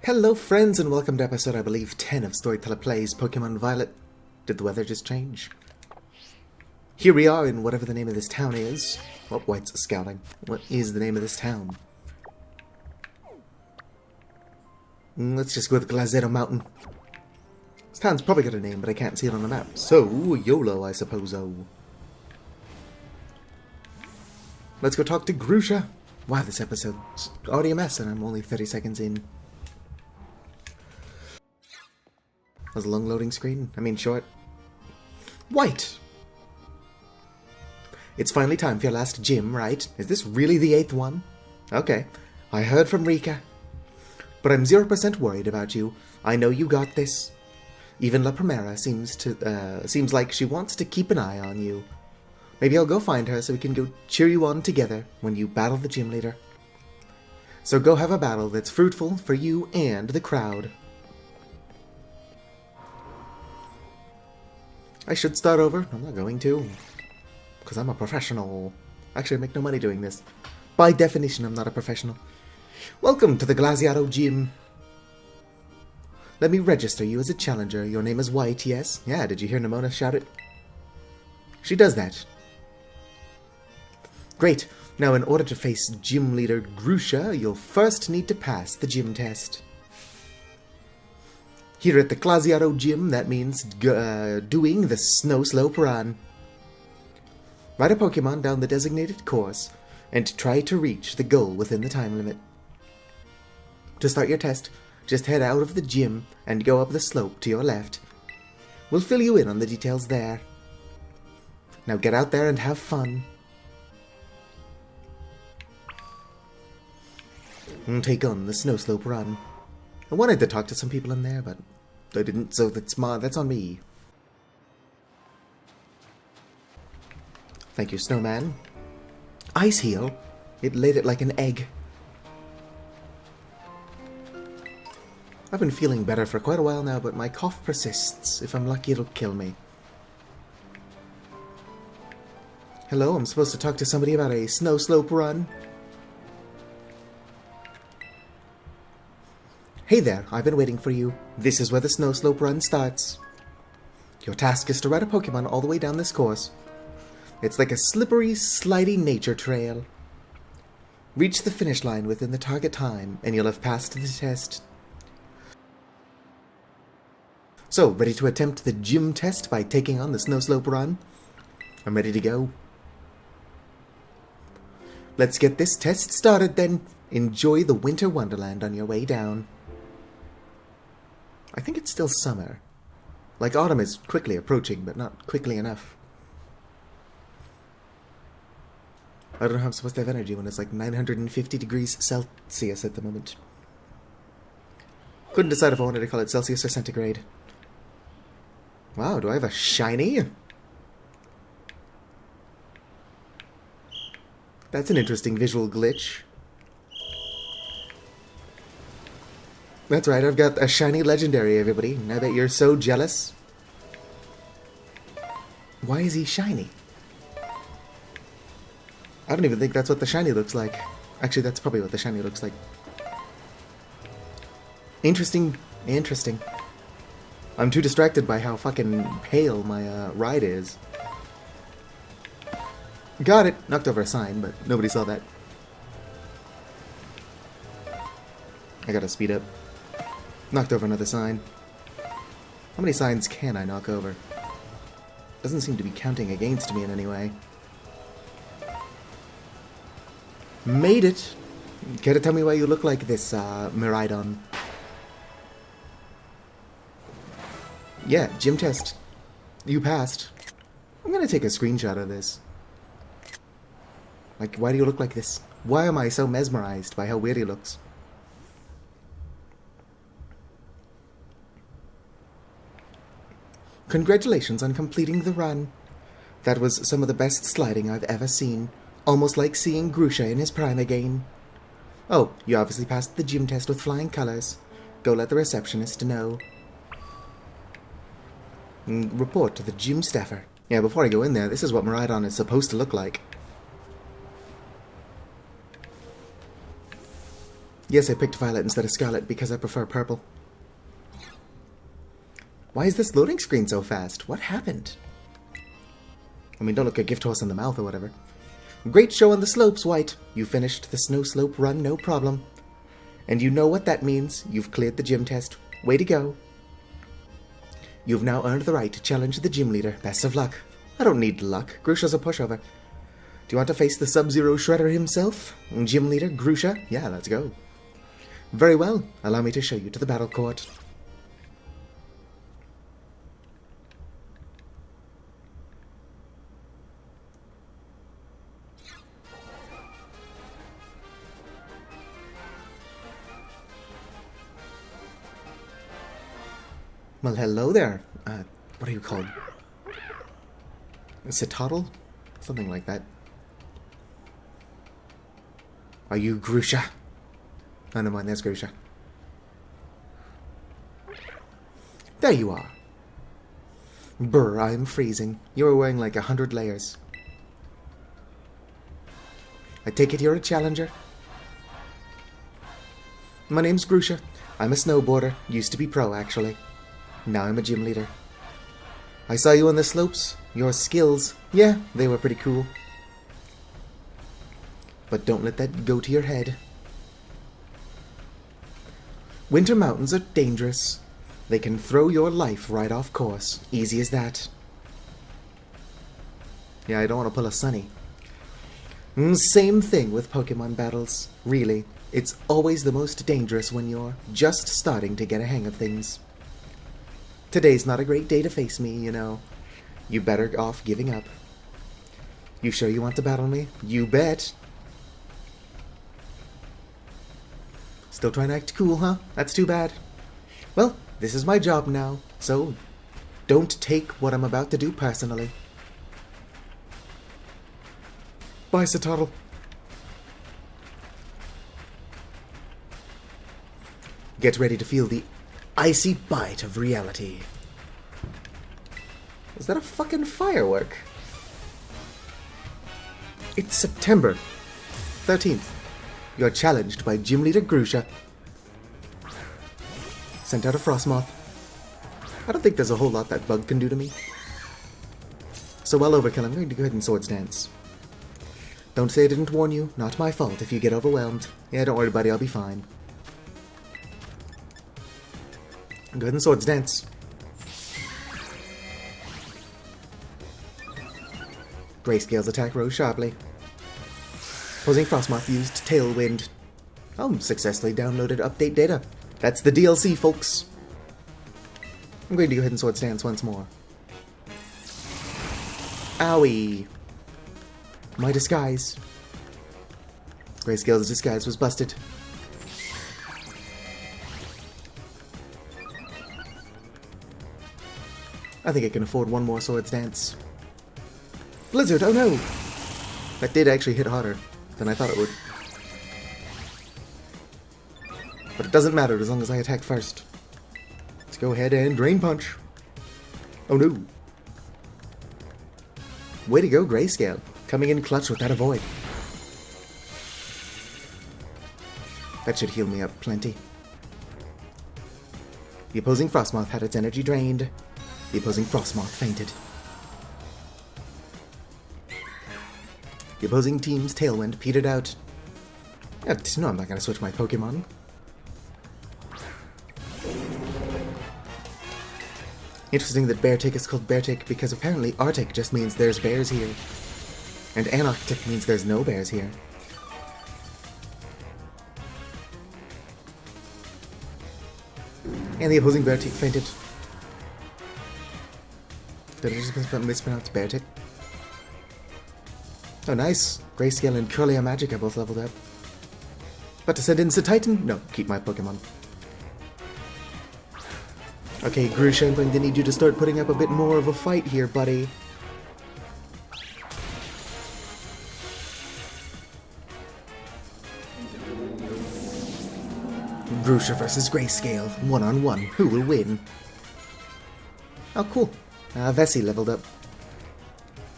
Hello friends and welcome to episode, I believe, 10 of Storyteller Plays Pokemon Violet. Did the weather just change? Here we are in whatever the name of this town is. Oh, Wight's scouting. What is the name of this town? Let's just go with Glazero Mountain. This town's probably got a name, but I can't see it on the map. So, YOLO, I suppose-o. Let's go talk to Grusha. Wow, this episode's already a mess and I'm only 30 seconds in. That was a long loading screen. I mean, short. Wight! It's finally time for your last gym, right? Is this really the 8th one? Okay. I heard from Rika. But I'm 0% worried about you. I know you got this. Even La Primera seems like she wants to keep an eye on you. Maybe I'll go find her so we can go cheer you on together when you battle the gym leader. So go have a battle that's fruitful for you and the crowd. I should start over. I'm not going to. Because I'm a professional. Actually, I make no money doing this. By definition, I'm not a professional. Welcome to the Glaziato Gym. Let me register you as a challenger. Your name is Wight, yes? Yeah, did you hear Nimona shout it? She does that. Great. Now, in order to face gym leader Grusha, you'll first need to pass the gym test. Here at the Glaziato Gym, that means doing the snow slope run. Ride a Pokemon down the designated course, and try to reach the goal within the time limit. To start your test, just head out of the gym and go up the slope to your left. We'll fill you in on the details there. Now get out there and have fun. And take on the snow slope run. I wanted to talk to some people in there, but I didn't, so that's on me. Thank you, Snowman. Ice Heal? It laid it like an egg. I've been feeling better for quite a while now, but my cough persists. If I'm lucky, it'll kill me. Hello, I'm supposed to talk to somebody about a snow slope run. Hey there, I've been waiting for you. This is where the snow slope run starts. Your task is to ride a Pokemon all the way down this course. It's like a slippery, slidey nature trail. Reach the finish line within the target time, and you'll have passed the test. So, ready to attempt the gym test by taking on the snow slope run? I'm ready to go. Let's get this test started then. Enjoy the winter wonderland on your way down. I think it's still summer. Like autumn is quickly approaching, but not quickly enough. I don't know how I'm supposed to have energy when it's like 950 degrees Celsius at the moment. Couldn't decide if I wanted to call it Celsius or centigrade. Wow, do I have a shiny? That's an interesting visual glitch. That's right, I've got a shiny legendary, everybody. Now that you're so jealous. Why is he shiny? I don't even think that's what the shiny looks like. Actually, that's probably what the shiny looks like. Interesting. Interesting. I'm too distracted by how fucking pale my ride is. Got it! Knocked over a sign, but nobody saw that. I gotta speed up. Knocked over another sign. How many signs can I knock over? Doesn't seem to be counting against me in any way. Made it! Care to tell me why you look like this, Miraidon? Yeah, gym test. You passed. I'm gonna take a screenshot of this. Like, why do you look like this? Why am I so mesmerized by how weird he looks? Congratulations on completing the run. That was some of the best sliding I've ever seen. Almost like seeing Grusha in his prime again. Oh, you obviously passed the gym test with flying colors. Go let the receptionist know. Report to the gym staffer. Yeah, before I go in there, this is what Miraidon is supposed to look like. Yes, I picked violet instead of scarlet because I prefer purple. Why is this loading screen so fast? What happened? I mean, don't look a gift horse in the mouth or whatever. Great show on the slopes, Wight. You finished the snow slope run, no problem. And you know what that means. You've cleared the gym test. Way to go. You've now earned the right to challenge the gym leader. Best of luck. I don't need luck. Grusha's a pushover. Do you want to face the Sub-Zero Shredder himself? Gym leader, Grusha? Yeah, let's go. Very well. Allow me to show you to the battle court. Well, hello there. What are you called? Citadel? Something like that. Are you Grusha? Oh, never mind, there's Grusha. There you are. Brr, I'm freezing. You are wearing like 100 layers. I take it you're a challenger? My name's Grusha. I'm a snowboarder. Used to be pro, actually. Now I'm a gym leader. I saw you on the slopes. Your skills, yeah, they were pretty cool. But don't let that go to your head. Winter mountains are dangerous. They can throw your life right off course. Easy as that. Yeah, I don't want to pull a Sunny. Same thing with Pokemon battles. Really, it's always the most dangerous when you're just starting to get a hang of things. Today's not a great day to face me, you know. You better off giving up. You sure you want to battle me? You bet. Still trying to act cool, huh? That's too bad. Well, this is my job now, so don't take what I'm about to do personally. Bye, Citadel. Get ready to feel the icy bite of reality. Is that a fucking firework? It's September 13th. You're challenged by Gym Leader Grusha. Sent out a Frostmoth. I don't think there's a whole lot that bug can do to me. So while overkill, I'm going to go ahead and Swords Dance. Don't say I didn't warn you. Not my fault if you get overwhelmed. Yeah, don't worry, buddy. I'll be fine. Go ahead and Swords Dance. Grayscale's attack rose sharply. Opposing Frostmoth used Tailwind. Successfully downloaded update data. That's the DLC, folks. I'm going to go ahead and Swords Dance once more. Owie. My disguise. Grayscale's disguise was busted. I think I can afford one more Swords Dance. Blizzard, oh no! That did actually hit harder than I thought it would. But it doesn't matter as long as I attack first. Let's go ahead and Drain Punch. Oh no. Way to go, Grayscale. Coming in clutch with that avoid. That should heal me up plenty. The opposing Frostmoth had its energy drained. The opposing Frostmoth fainted. The opposing team's Tailwind petered out. No, I'm not going to switch my Pokemon. Interesting that Beartic is called Beartic because apparently Arctic just means there's bears here. And Antarctic means there's no bears here. And the opposing Beartic fainted. Did I just mispronounce Beartic? Oh, nice. Grayscale and Curlia Magic both leveled up. But to send in Titan? No, keep my Pokemon. Okay, Grusha, I'm going to need you to start putting up a bit more of a fight here, buddy. Grusha versus Grayscale, one-on-one. Who will win? Oh, cool. Vessi leveled up.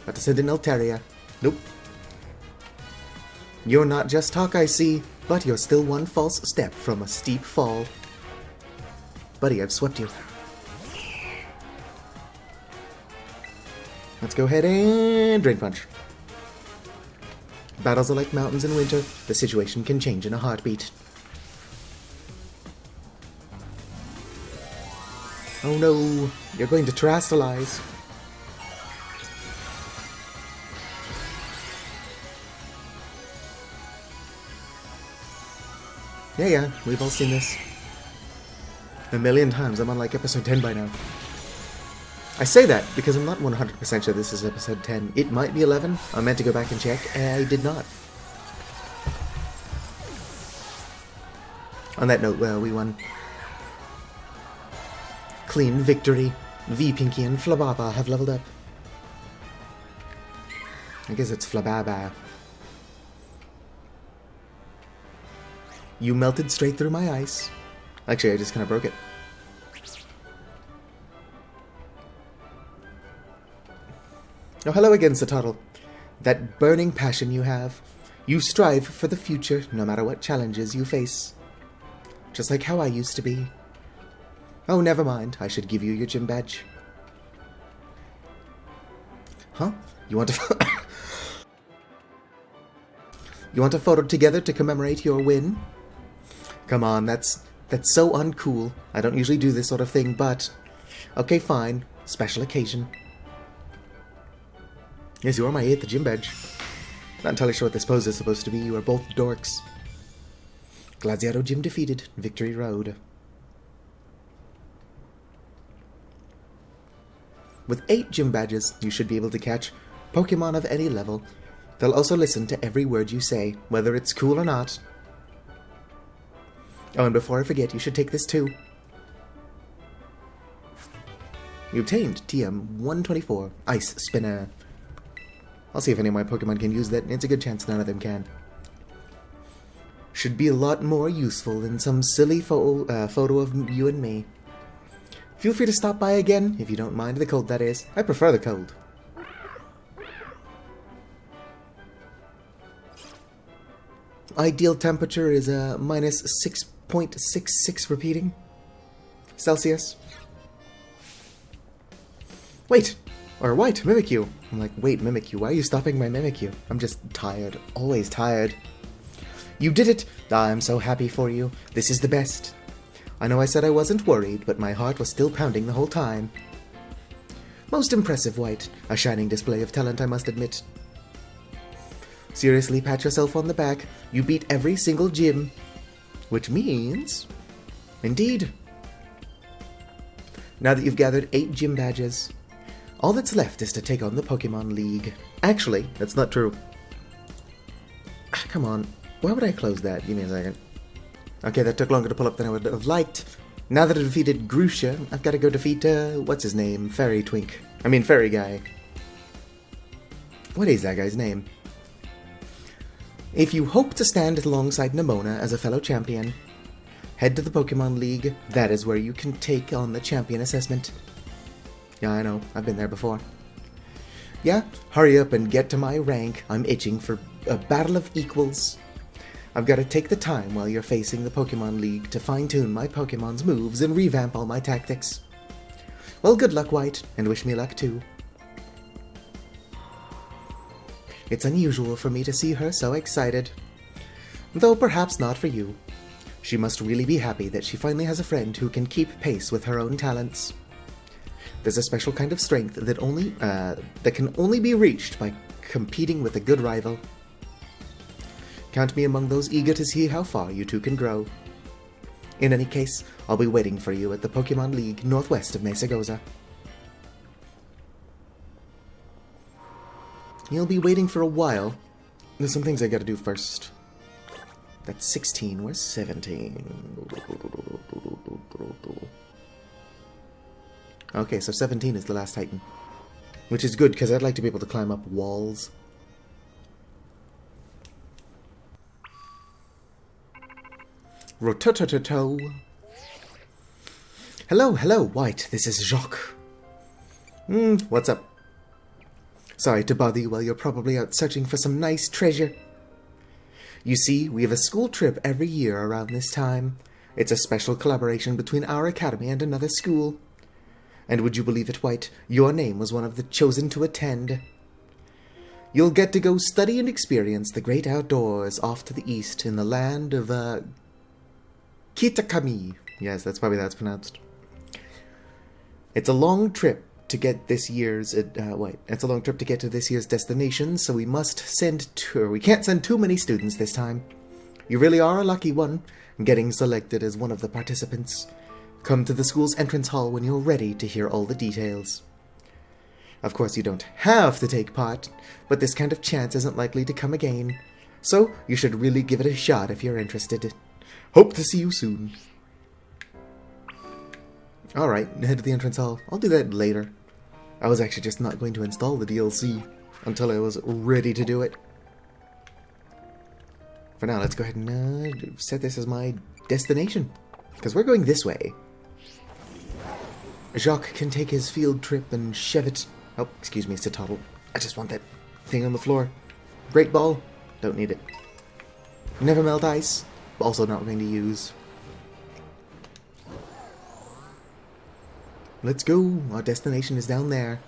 About to send in Altaria. Nope. You're not just talk, I see, but you're still one false step from a steep fall. Buddy, I've swept you. Let's go ahead and Drain Punch. Battles are like mountains in winter. The situation can change in a heartbeat. Oh no, you're going to terastallize. Yeah, we've all seen this. A million times. I'm on like episode 10 by now. I say that because I'm not 100% sure this is episode 10. It might be 11. I meant to go back and check, and I did not. On that note, well, we won. Clean victory. V, Pinky, and Flababa have leveled up. I guess it's Flababa. You melted straight through my ice. Actually, I just kind of broke it. Oh, hello again, Satotl. That burning passion you have. You strive for the future, no matter what challenges you face. Just like how I used to be. Oh, never mind. I should give you your gym badge. Huh? You want to... You want a photo together to commemorate your win? Come on, that's so uncool. I don't usually do this sort of thing, but... Okay, fine. Special occasion. Yes, you are my 8th gym badge. Not entirely sure what this pose is supposed to be. You are both dorks. Glaziato Gym defeated. Victory Road. With 8 gym badges, you should be able to catch Pokemon of any level. They'll also listen to every word you say, whether it's cool or not. Oh, and before I forget, you should take this too. You obtained TM-124, Ice Spinner. I'll see if any of my Pokemon can use that. It's a good chance none of them can. Should be a lot more useful than some silly photo of you and me. Feel free to stop by again, if you don't mind the cold, that is. I prefer the cold. Ideal temperature is minus 6.66 repeating Celsius. Wait! Or Wight, Mimikyu. I'm like, wait, Mimikyu, why are you stopping my Mimikyu? I'm just tired. Always tired. You did it! I'm so happy for you. This is the best. I know I said I wasn't worried, but my heart was still pounding the whole time. Most impressive, Wight. A shining display of talent, I must admit. Seriously, pat yourself on the back. You beat every single gym. Which means... Indeed. Now that you've gathered 8 gym badges, all that's left is to take on the Pokemon League. Actually, that's not true. Come on. Why would I close that? Give me a second. Okay, that took longer to pull up than I would have liked. Now that I defeated Grusha, I've got to go defeat, what's his name? Fairy Guy. What is that guy's name? If you hope to stand alongside Nemona as a fellow champion, head to the Pokemon League. That is where you can take on the champion assessment. Yeah, I know. I've been there before. Yeah, hurry up and get to my rank. I'm itching for a battle of equals. I've got to take the time while you're facing the Pokemon League to fine-tune my Pokemon's moves and revamp all my tactics. Well, good luck, Wight, and wish me luck too. It's unusual for me to see her so excited. Though perhaps not for you. She must really be happy that she finally has a friend who can keep pace with her own talents. There's a special kind of strength that can only be reached by competing with a good rival. Count me among those eager to see how far you two can grow. In any case, I'll be waiting for you at the Pokemon League northwest of Mesagoza. You'll be waiting for a while. There's some things I gotta do first. That's 16. Where's 17? Okay, so 17 is the last Titan. Which is good, because I'd like to be able to climb up walls. Rototototo. Hello, Wight. This is Jacques. What's up? Sorry to bother you while you're probably out searching for some nice treasure. You see, we have a school trip every year around this time. It's a special collaboration between our academy and another school. And would you believe it, Wight, your name was one of the chosen to attend. You'll get to go study and experience the great outdoors off to the east in the land of, Kitakami. Yes, that's probably how it's pronounced. It's a long trip to get this year's, it's a long trip to get to this year's destination, so we can't send too many students this time. You really are a lucky one, getting selected as one of the participants. Come to the school's entrance hall when you're ready to hear all the details. Of course, you don't have to take part, but this kind of chance isn't likely to come again, so you should really give it a shot if you're interested. Hope to see you soon. Alright, head to the entrance hall. I'll do that later. I was actually just not going to install the DLC until I was ready to do it. For now, let's go ahead and set this as my destination, because we're going this way. Jacques can take his field trip and shove it. Oh, excuse me, it's a toddle. I just want that thing on the floor. Great ball. Don't need it. Never melt ice. Also not going to use. Let's go. Our destination is down there.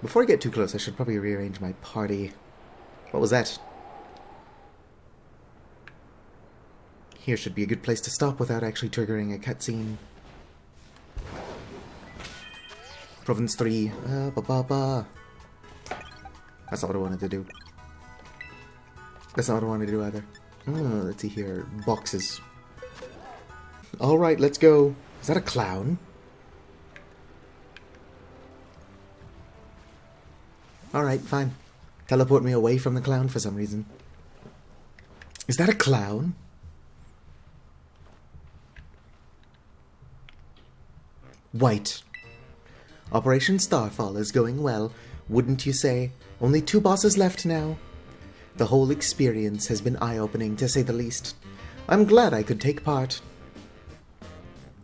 Before I get too close, I should probably rearrange my party. What was that? Here should be a good place to stop without actually triggering a cutscene. Province 3. That's not what I wanted to do. That's not what I wanted to do either. Let's see here. Boxes. Alright, let's go. Is that a clown? Alright, fine. Teleport me away from the clown for some reason. Is that a clown? Wight. Operation Starfall is going well, wouldn't you say? Only 2 bosses left now. The whole experience has been eye-opening, to say the least. I'm glad I could take part.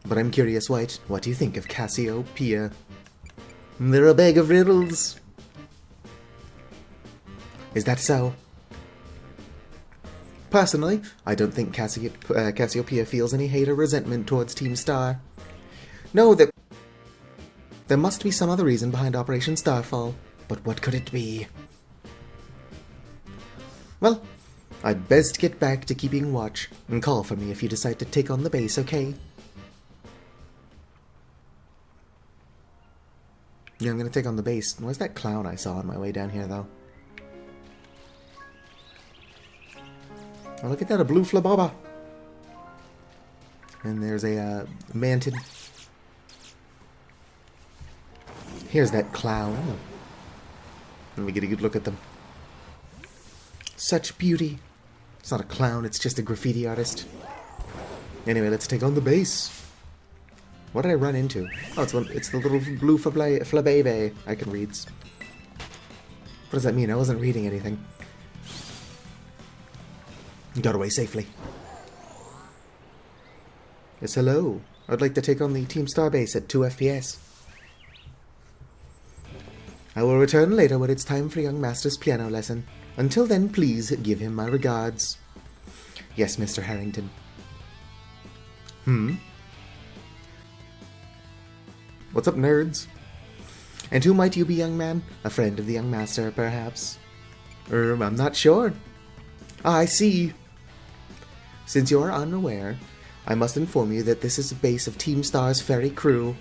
But I'm curious, Wight, what do you think of Cassiopeia? They're a bag of riddles. Is that so? Personally, I don't think Cassiopeia feels any hate or resentment towards Team Star. No, there must be some other reason behind Operation Starfall, but what could it be? Well, I'd best get back to keeping watch, and call for me if you decide to take on the base, okay? Yeah, I'm gonna take on the base. Where's that clown I saw on my way down here, though? Oh, look at that, a blue flababa! And there's a, manted. Here's that clown. Let me get a good look at them. Such beauty. It's not a clown, it's just a graffiti artist. Anyway, let's take on the base. What did I run into? Oh, it's the little blue flabebe I can read. What does that mean? I wasn't reading anything. Got away safely. Yes, hello. I'd like to take on the Team Star base at 2 FPS. I will return later when it's time for young Master's piano lesson. Until then, please give him my regards. Yes, Mr. Harrington. What's up, nerds? And who might you be, young man? A friend of the young Master, perhaps? I'm not sure. Ah, I see. Since you're unaware, I must inform you that this is the base of Team Star's ferry crew.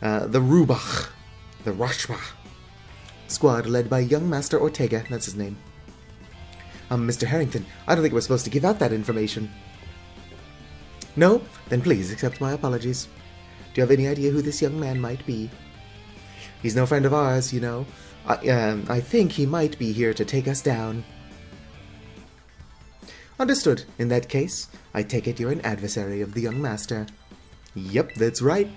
The Rubach. The Rashba. Squad led by young Master Ortega, that's his name. Mr. Harrington, I don't think we're supposed to give out that information. No? Then please accept my apologies. Do you have any idea who this young man might be? He's no friend of ours, you know. I think he might be here to take us down. Understood. In that case, I take it you're an adversary of the young Master. Yep, that's right.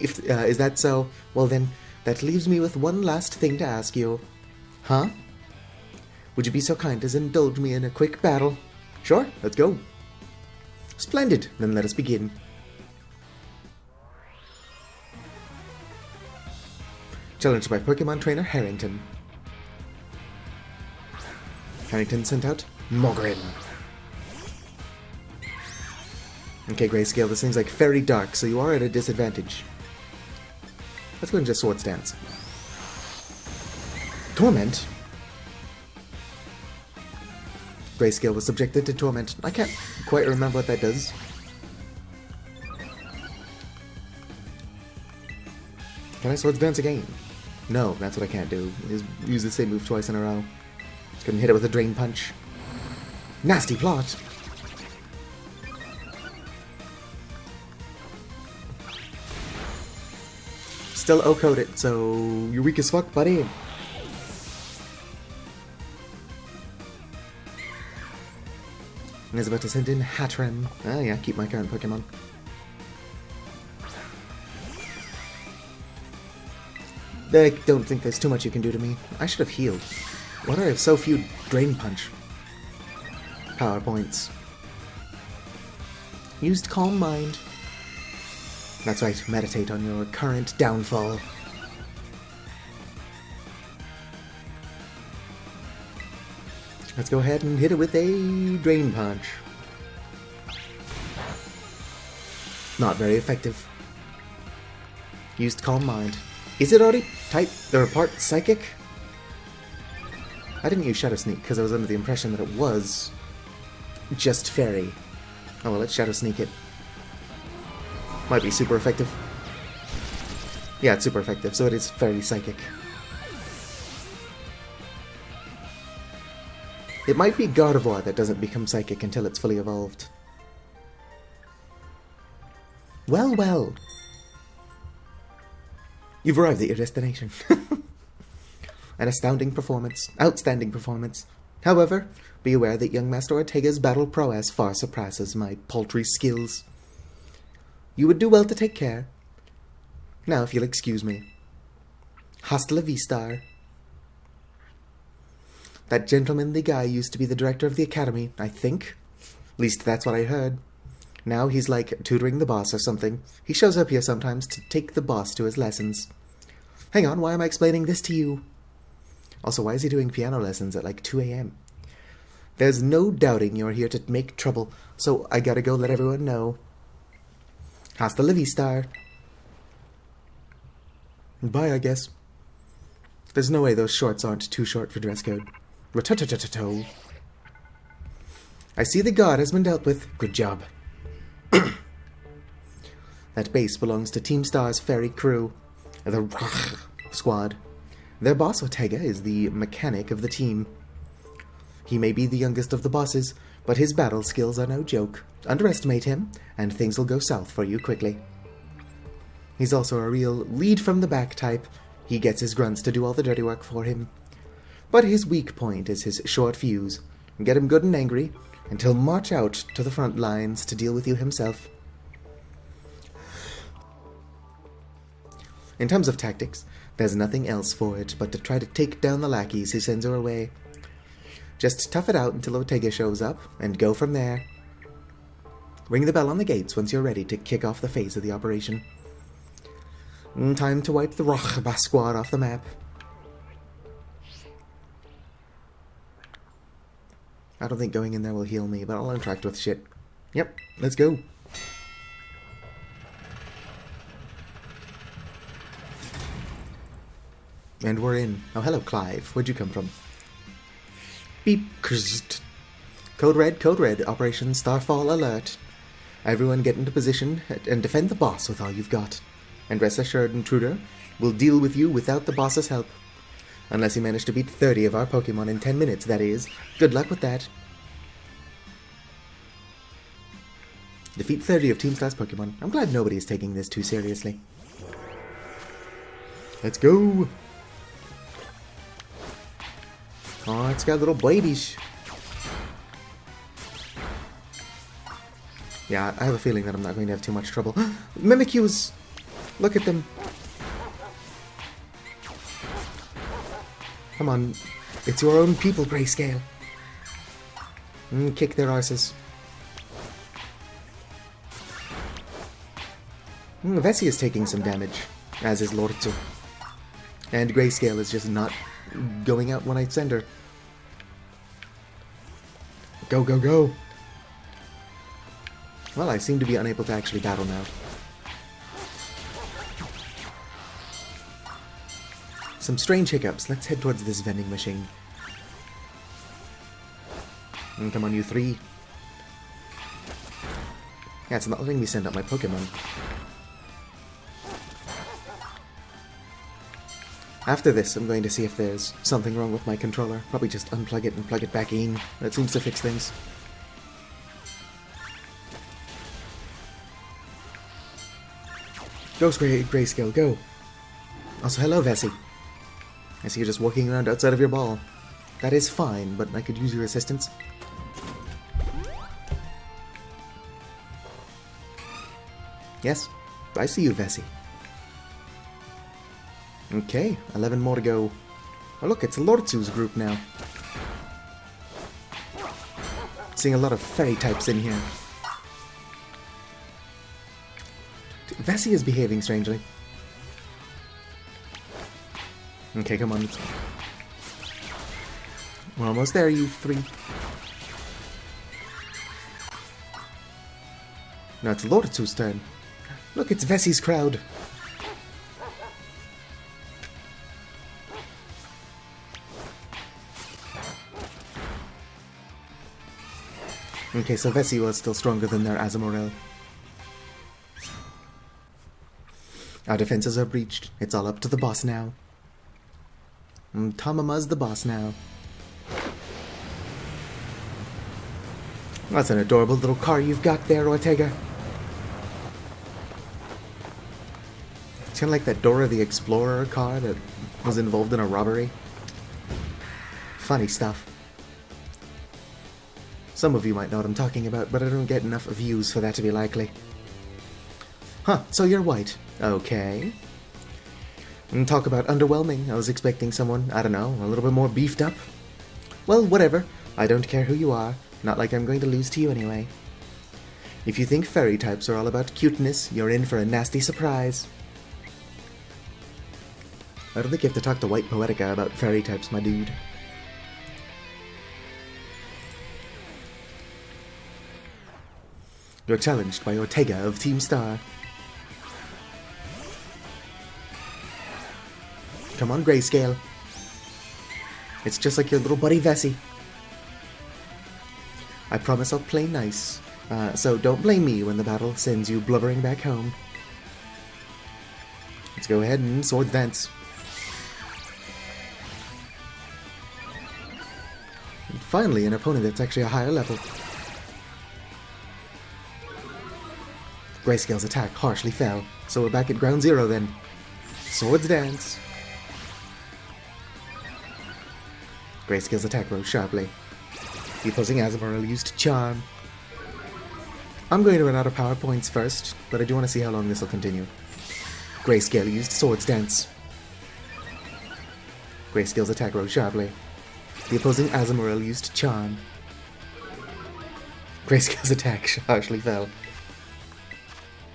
Is that so? Well then, that leaves me with one last thing to ask you. Huh? Would you be so kind as indulge me in a quick battle? Sure, let's go. Splendid, then let us begin. Challenged by Pokemon Trainer Harrington. Harrington sent out Mogren. Okay, Grayscale, this thing's like very dark, so you are at a disadvantage. Let's go and just Sword Stance. Torment? Grayscale was subjected to Torment. I can't quite remember what that does. Can I Sword Dance again? No, that's what I can't do. Just use the same move twice in a row. Couldn't hit it with a Drain Punch. Nasty plot! Still O-coded, so you're weak as fuck, buddy. And is about to send in Hattrem. Ah yeah, keep my current Pokemon. I don't think there's too much you can do to me. I should have healed. Why do I have so few Drain Punch power points? Used Calm Mind. That's right, meditate on your current downfall. Let's go ahead and hit it with a Drain Punch. Not very effective. Used Calm Mind. Is it already type or part Psychic? I didn't use Shadow Sneak because I was under the impression that it was just Fairy. Oh well, let's Shadow Sneak it. Might be super effective. Yeah, it's super effective, so it is Fairy Psychic. It might be Gardevoir that doesn't become Psychic until it's fully evolved. Well, well. You've arrived at your destination. An astounding performance. Outstanding performance. However, be aware that young Master Ortega's battle prowess far surpasses my paltry skills. You would do well to take care. Now, if you'll excuse me. Hasta la vista. That gentlemanly guy used to be the director of the academy, I think. At least that's what I heard. Now he's like tutoring the boss or something. He shows up here sometimes to take the boss to his lessons. Hang on, why am I explaining this to you? Also, why is he doing piano lessons at like 2 a.m.? There's no doubting you're here to make trouble, so I gotta go let everyone know. Hasta la vista. Bye, I guess. There's no way those shorts aren't too short for dress code. Rat-tat-tat-tat-to. I see the god has been dealt with. Good job. That base belongs to Team Star's ferry crew, the squad. Their boss, Ortega, is the mechanic of the team. He may be the youngest of the bosses, but his battle skills are no joke. Underestimate him, and things will go south for you quickly. He's also a real lead-from-the-back type. He gets his grunts to do all the dirty work for him. But his weak point is his short fuse. Get him good and angry, and he'll march out to the front lines to deal with you himself. In terms of tactics, there's nothing else for it but to try to take down the lackeys he sends her away. Just tough it out until Ortega shows up, and go from there. Ring the bell on the gates once you're ready to kick off the phase of the operation. Time to wipe the Rochba squad off the map. I don't think going in there will heal me, but I'll interact with shit. Yep, let's go. And we're in. Oh, hello, Clive. Where'd you come from? Beep. Code red, Operation Starfall alert. Everyone get into position and defend the boss with all you've got. And rest assured, intruder, we'll deal with you without the boss's help. Unless you manage to beat 30 of our Pokemon in 10 minutes, that is. Good luck with that. Defeat 30 of Team Star's Pokemon. I'm glad nobody is taking this too seriously. Let's go! Oh, it's got little babies. Yeah, I have a feeling that I'm not going to have too much trouble. Mimikyus! Look at them. Come on. It's your own people, Grayscale. Kick their arses. Vessi is taking some damage, as is Lorzu. And Grayscale is just not going out when I send her. Go, go, go! Well, I seem to be unable to actually battle now. Some strange hiccups. Let's head towards this vending machine. And come on, you three. Yeah, it's not letting me send out my Pokemon. After this, I'm going to see if there's something wrong with my controller. Probably just unplug it and plug it back in. That seems to fix things. Go, Grayscale, go! Also, hello, Vessi. I see you're just walking around outside of your ball. That is fine, but I could use your assistance. Yes, I see you, Vessi. Okay, 11 more to go. Oh look, it's Lortzu's group now. Seeing a lot of fairy types in here. Vessi is behaving strangely. Okay, come on. We're almost there, you three. Now it's Lortzu's turn. Look, it's Vessi's crowd. Okay, so Vessi was still stronger than their Azumarill. Our defenses are breached. It's all up to the boss now. Tamama's the boss now. That's an adorable little car you've got there, Ortega. It's kind of like that Dora the Explorer car that was involved in a robbery. Funny stuff. Some of you might know what I'm talking about, but I don't get enough views for that to be likely. Huh, so you're Wight. Okay. And talk about underwhelming. I was expecting someone, I don't know, a little bit more beefed up. Well, whatever. I don't care who you are. Not like I'm going to lose to you anyway. If you think fairy types are all about cuteness, you're in for a nasty surprise. I don't think you have to talk to Wight Poetica about fairy types, my dude. You're challenged by Ortega of Team Star. Come on, Grayscale. It's just like your little buddy Vessi. I promise I'll play nice, so don't blame me when the battle sends you blubbering back home. Let's go ahead and Sword Dance. And finally, an opponent that's actually a higher level. Grayscale's attack harshly fell, so we're back at ground zero then. Swords Dance. Grayscale's attack rose sharply. The opposing Azumarill used Charm. I'm going to run out of power points first, but I do want to see how long this will continue. Grayscale used Swords Dance. Grayscale's attack rose sharply. The opposing Azumarill used Charm. Grayscale's attack harshly fell.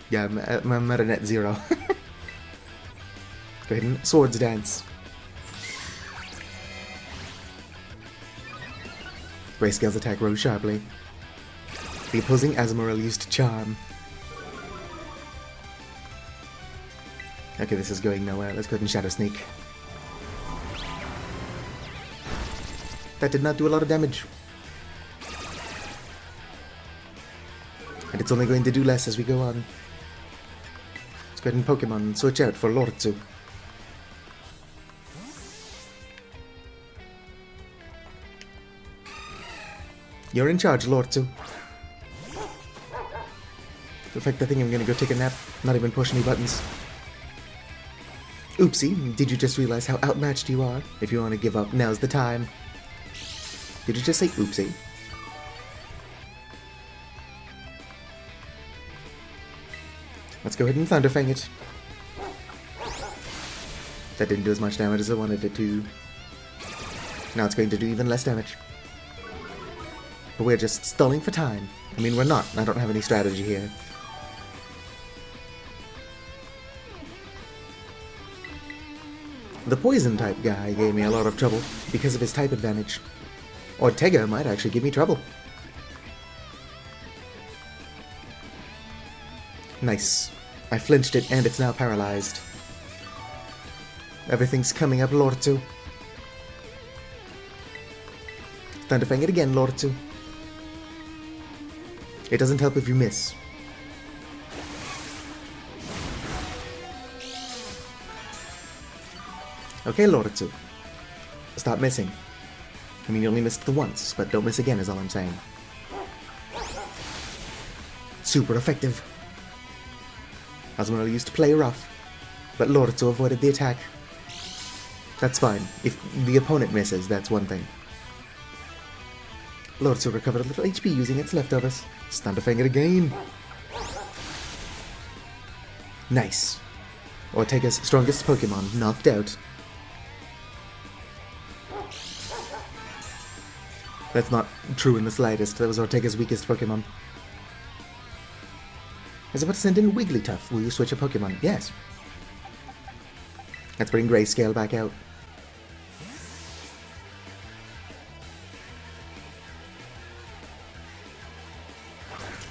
Yeah, I'm at a net zero. Go ahead and Swords Dance. Grayscale's attack rose sharply. The opposing Azumarill used Charm. Okay, this is going nowhere. Let's go ahead and Shadow Sneak. That did not do a lot of damage. And it's only going to do less as we go on. Let's go ahead and Pokemon switch out for Lortzu. You're in charge, Lortzu. In fact, I think I'm gonna go take a nap, not even push any buttons. Oopsie, did you just realize how outmatched you are? If you want to give up, now's the time. Did you just say oopsie? Let's go ahead and Thunderfang it. That didn't do as much damage as I wanted it to. Now it's going to do even less damage. But we're just stalling for time. I mean, we're not. I don't have any strategy here. The poison type guy gave me a lot of trouble because of his type advantage. Ortega might actually give me trouble. Nice. I flinched it and it's now paralyzed. Everything's coming up, Lortu. Thunderfang it again, Lortu. It doesn't help if you miss. Okay, Lortu. Stop missing. I mean, you only missed the once, but don't miss again is all I'm saying. Super effective. Asmodee used to play rough, but Lortu avoided the attack. That's fine. If the opponent misses, that's one thing. Lortu recovered a little HP using its leftovers. Thunderfang it again. Nice. Ortega's strongest Pokemon knocked out. That's not true in the slightest. That was Ortega's weakest Pokemon. I was about to send in Wigglytuff. Will you switch a Pokemon? Yes. Let's bring Grayscale back out.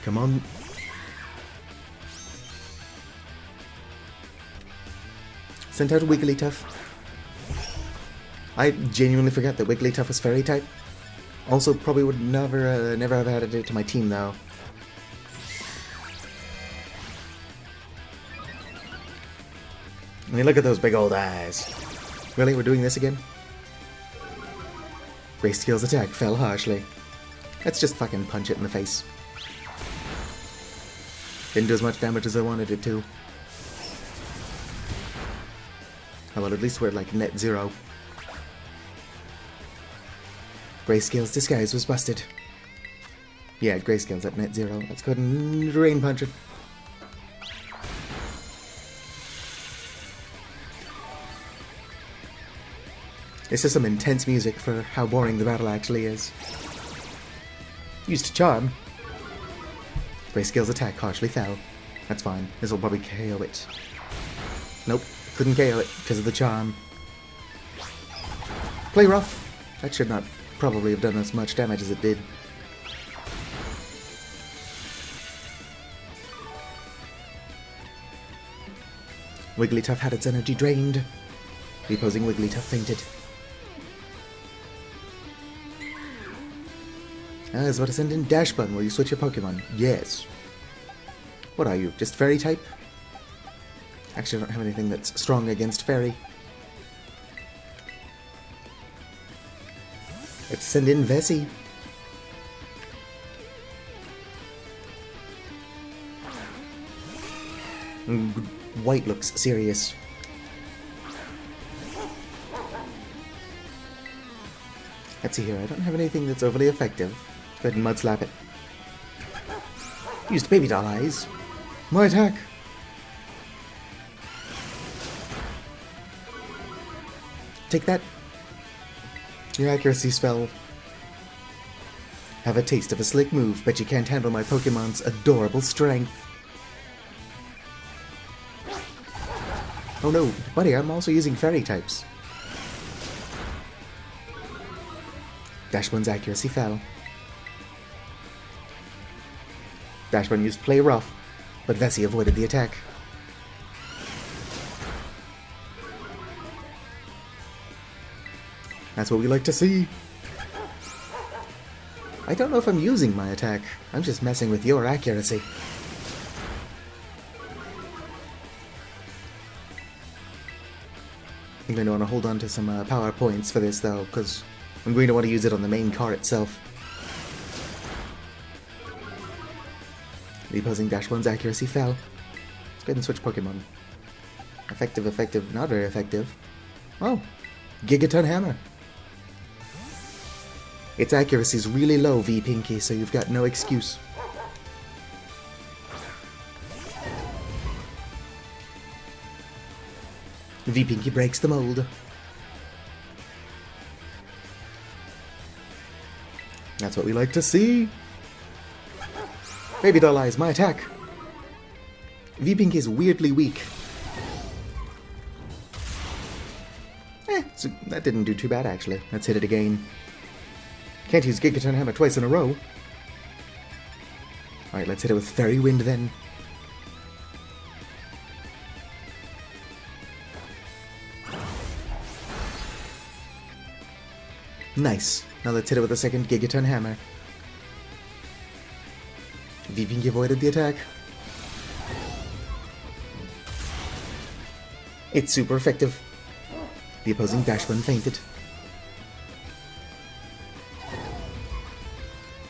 Come on. Sent out Wigglytuff. I genuinely forgot that Wigglytuff was Fairy type. Also, probably would never have added it to my team though. I mean, look at those big old eyes. Really, we're doing this again? Grayscale's attack fell harshly. Let's just fucking punch it in the face. Didn't do as much damage as I wanted it to. Oh well, at least we're at like net zero. Grayscale's disguise was busted. Yeah, Grayscale's at net zero. Let's go ahead and Rain Punch it. This is some intense music for how boring the battle actually is. Used Charm. Grayscale's attack harshly fell. That's fine. This will probably KO it. Nope, couldn't KO it because of the Charm. Play rough. That should not probably have done as much damage as it did. Wigglytuff had its energy drained. The opposing Wigglytuff fainted. I was about to send in Dashbun. Will you switch your Pokemon? Yes. What are you? Just Fairy type? Actually, I don't have anything that's strong against Fairy. Let's send in Vessi. Wight looks serious. Let's see here. I don't have anything that's overly effective. Go ahead and Mud Slap it. Used Baby Doll Eyes. My attack. Take that. Your accuracy's fell. Have a taste of a slick move, but you can't handle my Pokemon's adorable strength. Oh no, buddy, I'm also using Fairy types. Dashbun's accuracy fell. Dashbun used Play Rough, but Vessi avoided the attack. That's what we like to see. I don't know if I'm using my attack. I'm just messing with your accuracy. I think I'm going to want to hold on to some power points for this though, because I'm going to want to use it on the main car itself. The opposing Dashbun's accuracy fell. Let's go ahead and switch Pokemon. Effective, effective, not very effective. Oh, Gigaton Hammer. Its accuracy is really low, V Pinky, so you've got no excuse. V Pinky breaks the mold. That's what we like to see. Baby Doll Eyes, my attack. V Pinky is weirdly weak. So that didn't do too bad actually. Let's hit it again. Can't use Gigaton Hammer twice in a row. Alright, let's hit it with Fairy Wind then. Nice. Now let's hit it with a second Gigaton Hammer. V-Pinky avoided the attack. It's super effective. The opposing Dashman fainted.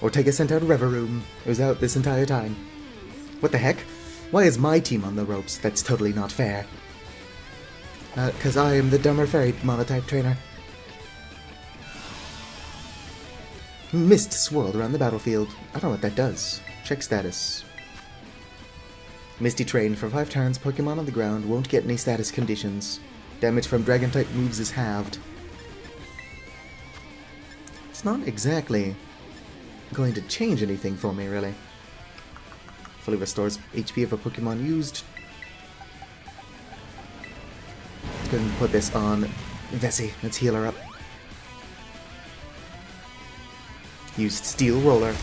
Ortega sent out Reveroom. It was out this entire time. What the heck? Why is my team on the ropes? That's totally not fair. 'Cause I am the dumber fairy monotype trainer. Mist swirled around the battlefield. I don't know what that does. Check status. Misty trained for 5 turns. Pokemon on the ground won't get any status conditions. Damage from Dragon-type moves is halved. It's not exactly going to change anything for me, really. Fully restores HP of a Pokemon used. Let's go ahead and put this on Vessi. Let's heal her up. Used Steel Roller.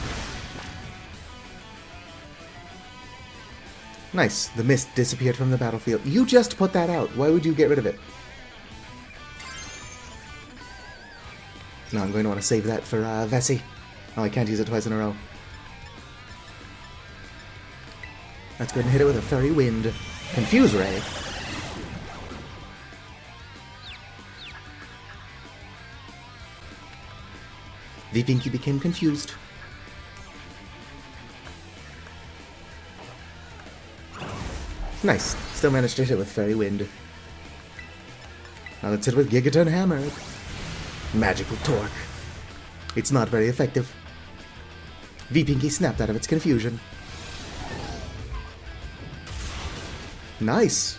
Nice. The mist disappeared from the battlefield. You just put that out. Why would you get rid of it? No, I'm going to want to save that for Vessi. Oh, I can't use it twice in a row. Let's go ahead and hit it with a Fairy Wind. Confuse Ray. V-Pinky became confused. Nice. Still managed to hit it with Fairy Wind. Now let's hit it with Gigaton Hammer. Magical Torque. It's not very effective. V-Pinky snapped out of its confusion. Nice.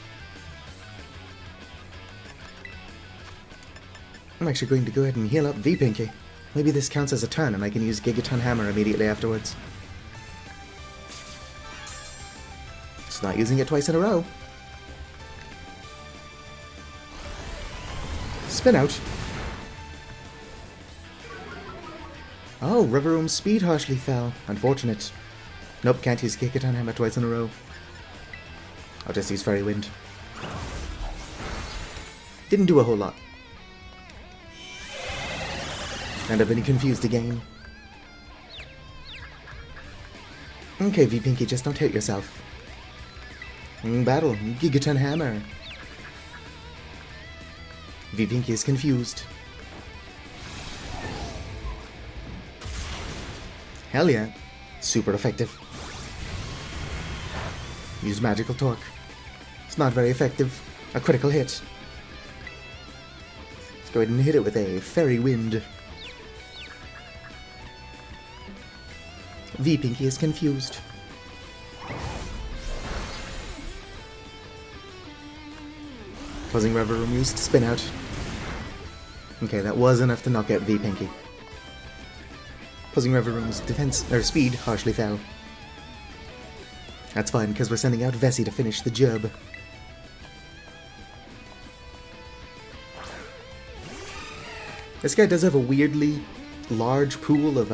I'm actually going to go ahead and heal up V-Pinky. Maybe this counts as a turn and I can use Gigaton Hammer immediately afterwards. It's not using it twice in a row. Spin out. Oh, Reveroom's speed harshly fell. Unfortunate. Nope, can't use Gigaton Hammer twice in a row. I'll just use Fairy Wind. Didn't do a whole lot. And I've been confused again. Okay, V-Pinky, just don't hurt yourself. Battle, Gigaton Hammer. V-Pinky is confused. Hell yeah. Super effective. Use Magical Torque. It's not very effective. A critical hit. Let's go ahead and hit it with a Fairy Wind. V-Pinky is confused. Buzzing Reveroom used Spin Out. Okay, that was enough to knock out V-Pinky. Buzzing Reveroom's defense, or speed, harshly fell. That's fine, because we're sending out Vessi to finish the job. This guy does have a weirdly large pool of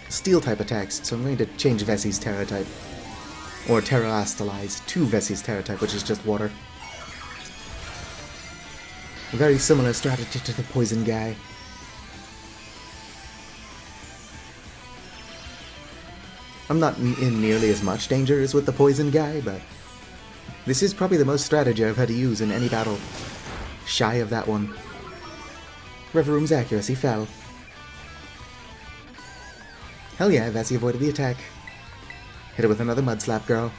Steel-type attacks, so I'm going to change Vessi's Terra-type. Or Terra-Astalize to Vessi's Terra-type, which is just water. A very similar strategy to the poison guy. I'm not in nearly as much danger as with the poison guy, but this is probably the most strategy I've had to use in any battle. Shy of that one. Reveroom's accuracy fell. Hell yeah, Vessi avoided the attack. Hit it with another Mud Slap, girl.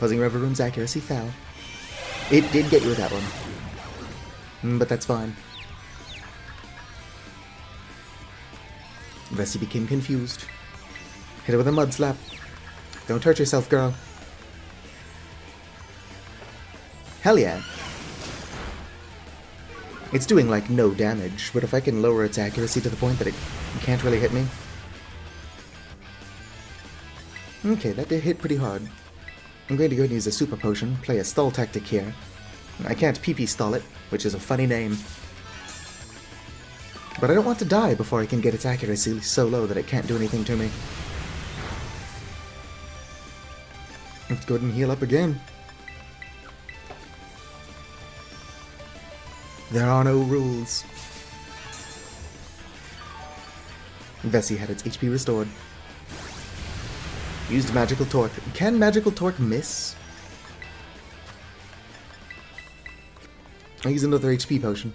Buzzing Reveroom's accuracy fell. It did get you with that one. But that's fine. Vessi became confused. Hit it with a Mud Slap. Don't hurt yourself, girl. Hell yeah. It's doing like no damage, but if I can lower its accuracy to the point that it can't really hit me. Okay, that did hit pretty hard. I'm going to go and use a Super Potion, play a stall tactic here. I can't PP stall it, which is a funny name. But I don't want to die before I can get its accuracy so low that it can't do anything to me. Let's go ahead and heal up again. There are no rules. Vessi had its HP restored. Used Magical Torque. Can Magical Torque miss? I'll use another HP potion.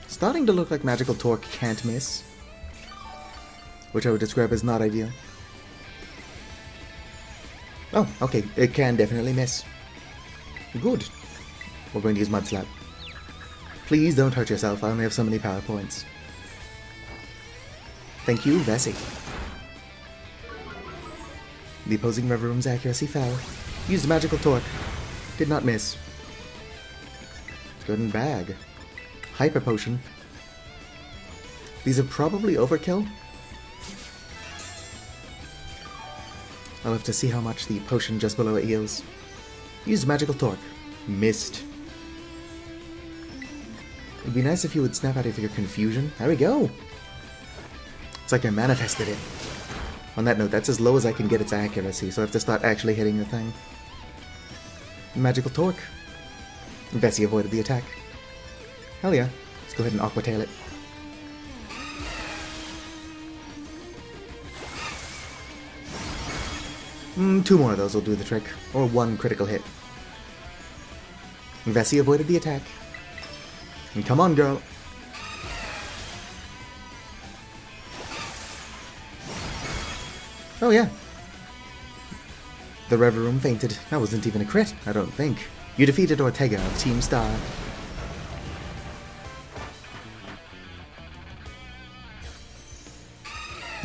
Starting to look like Magical Torque can't miss, which I would describe as not ideal. Oh, okay, it can definitely miss. Good. We're going to use Mud Slap. Please don't hurt yourself, I only have so many power points. Thank you, Vessi. The opposing River Room's accuracy fell. Used Magical Torque. Did not miss. Good and bag. Hyper Potion. These are probably overkill. I'll have to see how much the potion just below it heals. Used Magical Torque. Missed. It'd be nice if you would snap out of your confusion. There we go. It's like I manifested it. On that note, that's as low as I can get its accuracy, so I have to start actually hitting the thing. Magical Torque. Vessi avoided the attack. Hell yeah. Let's go ahead and Aqua Tail it. Two more of those will do the trick. Or one critical hit. Vessi avoided the attack. And come on, girl. Oh yeah. The Rever Room fainted. That wasn't even a crit, I don't think. You defeated Ortega of Team Star.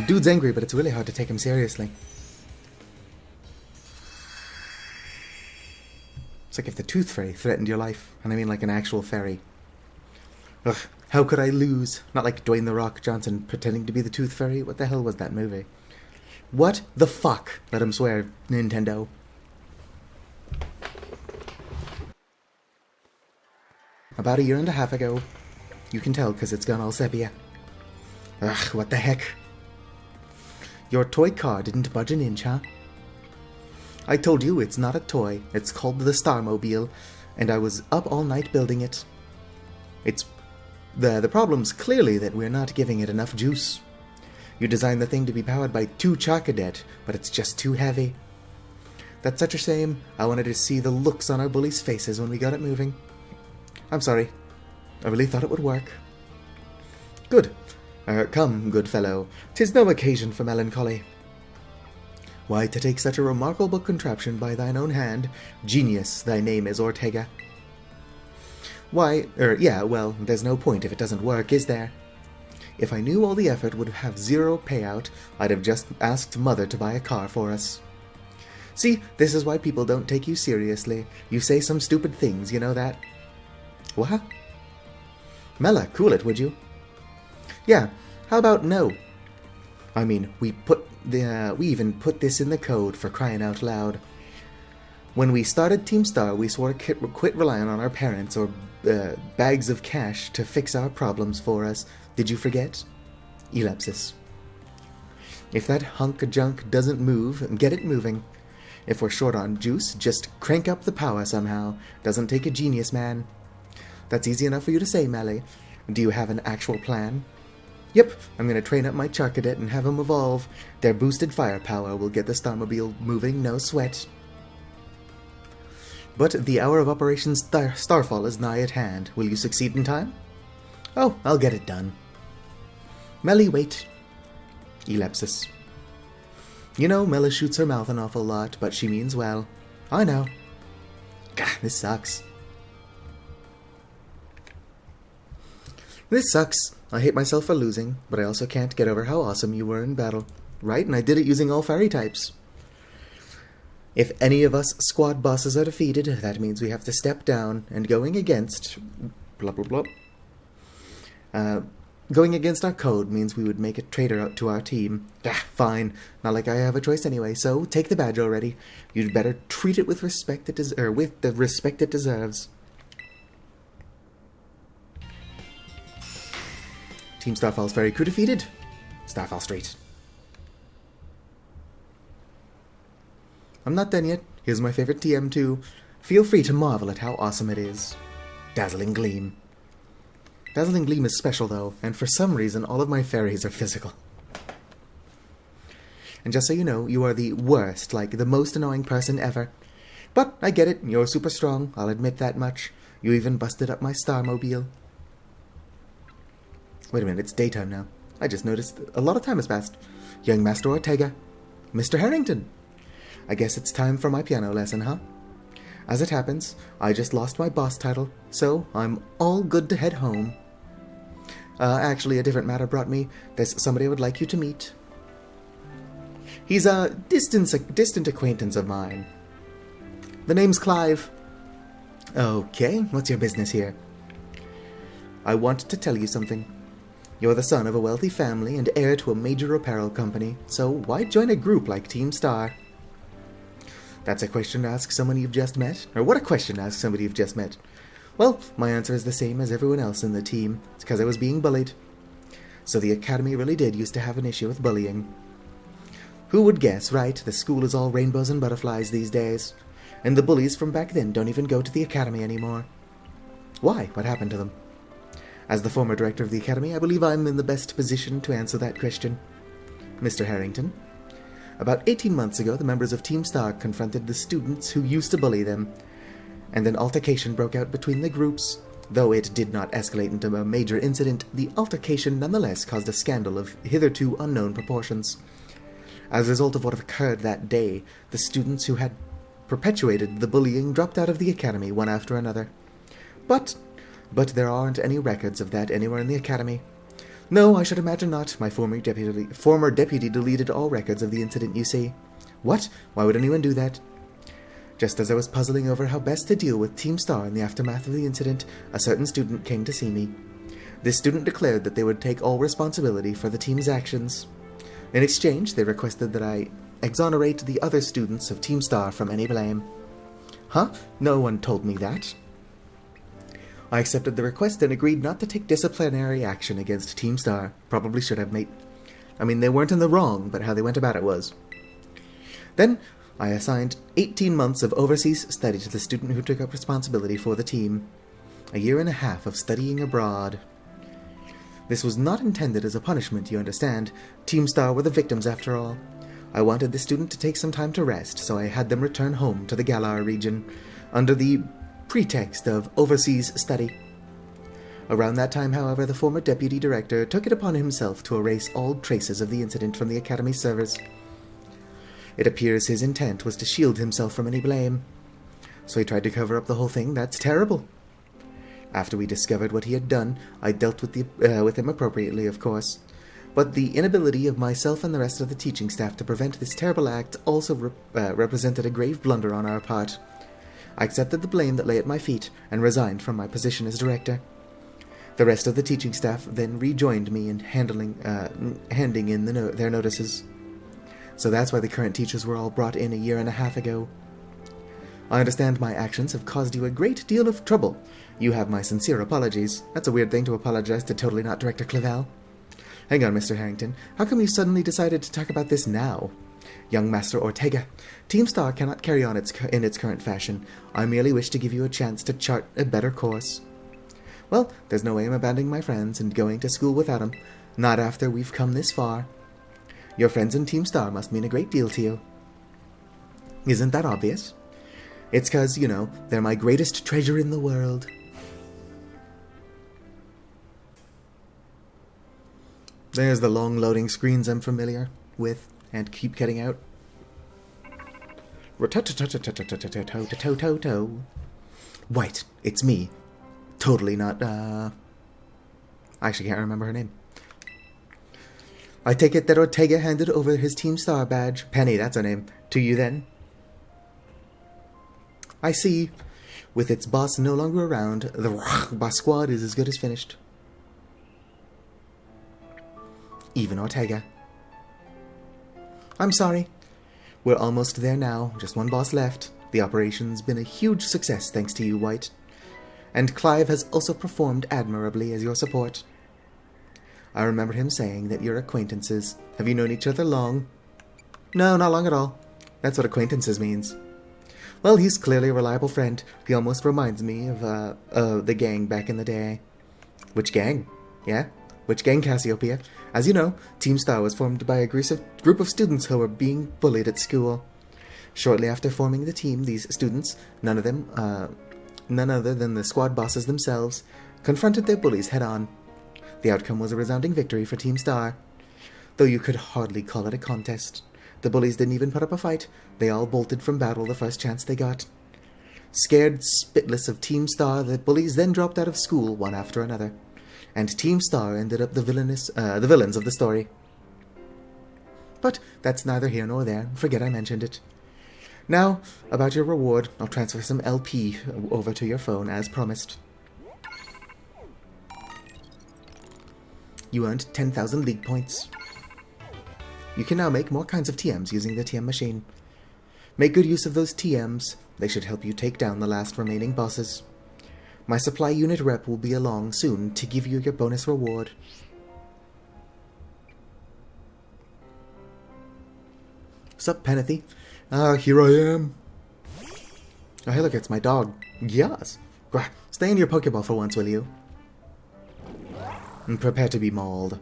Dude's angry, but it's really hard to take him seriously. It's like if the Tooth Fairy threatened your life, and I mean like an actual fairy. Ugh, how could I lose? Not like Dwayne "The Rock" Johnson pretending to be the Tooth Fairy. What the hell was that movie? What the fuck? Let him swear, Nintendo. About a year and a half ago. You can tell because it's gone all sepia. Ugh, what the heck? Your toy car didn't budge an inch, huh? I told you it's not a toy. It's called the Starmobile, and I was up all night building it. The problem's clearly that we're not giving it enough juice. You designed the thing to be powered by 2 Charcadet, but it's just too heavy. That's such a shame. I wanted to see the looks on our bullies' faces when we got it moving. I'm sorry. I really thought it would work. Good. Come, good fellow. 'Tis no occasion for melancholy. Why, to take such a remarkable contraption by thine own hand, genius, thy name is Ortega. Why, yeah, well, there's no point if it doesn't work, is there? If I knew all the effort would have 0 payout, I'd have just asked Mother to buy a car for us. See, this is why people don't take you seriously. You say some stupid things, you know that? What? Mela, cool it, would you? Yeah, how about no? I mean, we even put this in the code, for crying out loud. When we started Team Star, we swore to quit relying on our parents or bags of cash to fix our problems for us. Did you forget? Ellipsis. If that hunk of junk doesn't move, get it moving. If we're short on juice, just crank up the power somehow. Doesn't take a genius, man. That's easy enough for you to say, Melee. Do you have an actual plan? Yep, I'm gonna train up my Charcadet and have them evolve. Their boosted firepower will get the Starmobile moving, no sweat. But the hour of Operation Starfall is nigh at hand. Will you succeed in time? Oh, I'll get it done. Melly, wait. Ellipsis. You know, Mela shoots her mouth an awful lot, but she means well. I know. Gah, this sucks. This sucks. I hate myself for losing, but I also can't get over how awesome you were in battle. Right, and I did it using all fairy types. If any of us squad bosses are defeated, that means we have to step down, and going against... blah blah blah. Going against our code means we would make a traitor out to our team. Ah, fine. Not like I have a choice anyway, so take the badge already. You'd better treat it with respect with the respect it deserves. Team Starfall's fairy crew defeated. Starfall Street. I'm not done yet. Here's my favorite TM2. Feel free to marvel at how awesome it is. Dazzling Gleam. Dazzling Gleam is special, though, and for some reason all of my fairies are physical. And just so you know, you are the worst, like the most annoying person ever. But I get it, you're super strong, I'll admit that much. You even busted up my Starmobile. Wait a minute, it's daytime now. I just noticed a lot of time has passed. Young Master Ortega. Mr. Harrington. I guess it's time for my piano lesson, huh? As it happens, I just lost my boss title, so I'm all good to head home. Actually, a different matter brought me. There's somebody I would like you to meet. He's a distant acquaintance of mine. The name's Clive. Okay, what's your business here? I want to tell you something. You're the son of a wealthy family and heir to a major apparel company, so why join a group like Team Star? That's a question to ask someone you've just met? Or what a question to ask somebody you've just met? Well, my answer is the same as everyone else in the team. It's because I was being bullied. So the academy really did used to have an issue with bullying. Who would guess, right? The school is all rainbows and butterflies these days. And the bullies from back then don't even go to the academy anymore. Why? What happened to them? As the former director of the academy, I believe I'm in the best position to answer that question. Mr. Harrington, about 18 months ago, the members of Team Star confronted the students who used to bully them, and an altercation broke out between the groups. Though it did not escalate into a major incident, the altercation nonetheless caused a scandal of hitherto unknown proportions. As a result of what occurred that day, the students who had perpetuated the bullying dropped out of the academy one after another. But there aren't any records of that anywhere in the academy. No, I should imagine not. My former deputy deleted all records of the incident, you see. What? Why would anyone do that? Just as I was puzzling over how best to deal with Team Star in the aftermath of the incident, a certain student came to see me. This student declared that they would take all responsibility for the team's actions. In exchange, they requested that I exonerate the other students of Team Star from any blame. Huh? No one told me that. I accepted the request and agreed not to take disciplinary action against Team Star. Probably should have, mate. I mean, they weren't in the wrong, but how they went about it was. Then, I assigned 18 months of overseas study to the student who took up responsibility for the team. A year and a half of studying abroad. This was not intended as a punishment, you understand. Team Star were the victims, after all. I wanted the student to take some time to rest, so I had them return home to the Galar region, under the pretext of overseas study. Around that time, however, the former deputy director took it upon himself to erase all traces of the incident from the academy servers. It appears his intent was to shield himself from any blame. So he tried to cover up the whole thing. That's terrible. After we discovered what he had done, I dealt with him appropriately, of course. But the inability of myself and the rest of the teaching staff to prevent this terrible act also represented a grave blunder on our part. I accepted the blame that lay at my feet and resigned from my position as director. The rest of the teaching staff then rejoined me in handing in their notices. So that's why the current teachers were all brought in a year and a half ago. I understand my actions have caused you a great deal of trouble. You have my sincere apologies. That's a weird thing to apologize to totally not Director Clavel. Hang on, Mr. Harrington. How come you suddenly decided to talk about this now? Young Master Ortega, Team Star cannot carry on in its current fashion. I merely wish to give you a chance to chart a better course. Well, there's no way I'm abandoning my friends and going to school without them. Not after we've come this far. Your friends in Team Star must mean a great deal to you. Isn't that obvious? It's 'cause, you know, they're my greatest treasure in the world. There's the long loading screens I'm familiar with and keep getting out. Wight, it's me. Totally not, I actually can't remember her name. I take it that Ortega handed over his Team Star badge, Penny, that's her name, to you then? I see. With its boss no longer around, the boss squad is as good as finished. Even Ortega. I'm sorry. We're almost there now, just one boss left. The operation's been a huge success thanks to you, Wight. And Clive has also performed admirably as your support. I remember him saying that you're acquaintances. Have you known each other long? No, not long at all. That's what acquaintances means. Well, he's clearly a reliable friend. He almost reminds me of the gang back in the day. Which gang? Yeah? Which gang, Cassiopeia? As you know, Team Star was formed by a group of students who were being bullied at school. Shortly after forming the team, these students, none other than the squad bosses themselves, confronted their bullies head-on. The outcome was a resounding victory for Team Star. Though you could hardly call it a contest. The bullies didn't even put up a fight. They all bolted from battle the first chance they got. Scared spitless of Team Star, the bullies then dropped out of school one after another. And Team Star ended up the villains of the story. But that's neither here nor there. Forget I mentioned it. Now, about your reward, I'll transfer some LP over to your phone as promised. You earned 10,000 League points. You can now make more kinds of TMs using the TM machine. Make good use of those TMs. They should help you take down the last remaining bosses. My supply unit rep will be along soon to give you your bonus reward. Sup, Penathy? Here I am. Oh, hey, look, it's my dog. Yes. Stay in your Pokeball for once, will you? And prepare to be mauled.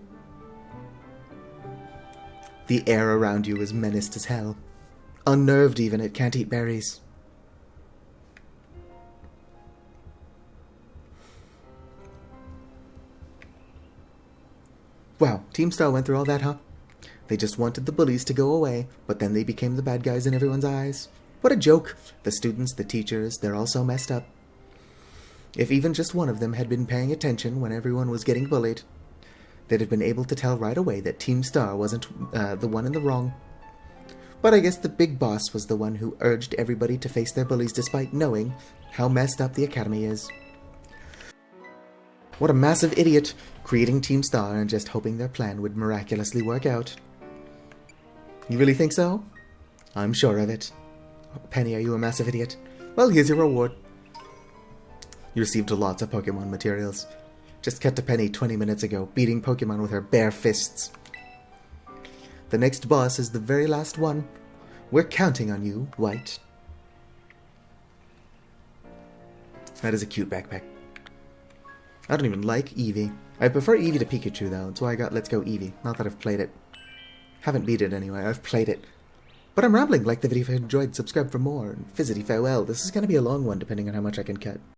The air around you is menaced as hell. Unnerved even, it can't eat berries. Wow, Team Star went through all that, huh? They just wanted the bullies to go away, but then they became the bad guys in everyone's eyes. What a joke. The students, the teachers, they're all so messed up. If even just one of them had been paying attention when everyone was getting bullied, they'd have been able to tell right away that Team Star wasn't the one in the wrong. But I guess the big boss was the one who urged everybody to face their bullies despite knowing how messed up the academy is. What a massive idiot, creating Team Star and just hoping their plan would miraculously work out. You really think so? I'm sure of it. Penny, are you a massive idiot? Well, here's your reward. You received lots of Pokemon materials. Just cut to Penny 20 minutes ago, beating Pokemon with her bare fists. The next boss is the very last one. We're counting on you, Wight. That is a cute backpack. I don't even like Eevee. I prefer Eevee to Pikachu, though. That's why I got Let's Go Eevee. Not that I've played it. Haven't beat it anyway. I've played it. But I'm rambling. Like the video if you enjoyed. Subscribe for more. And fizzity farewell. This is going to be a long one, depending on how much I can cut.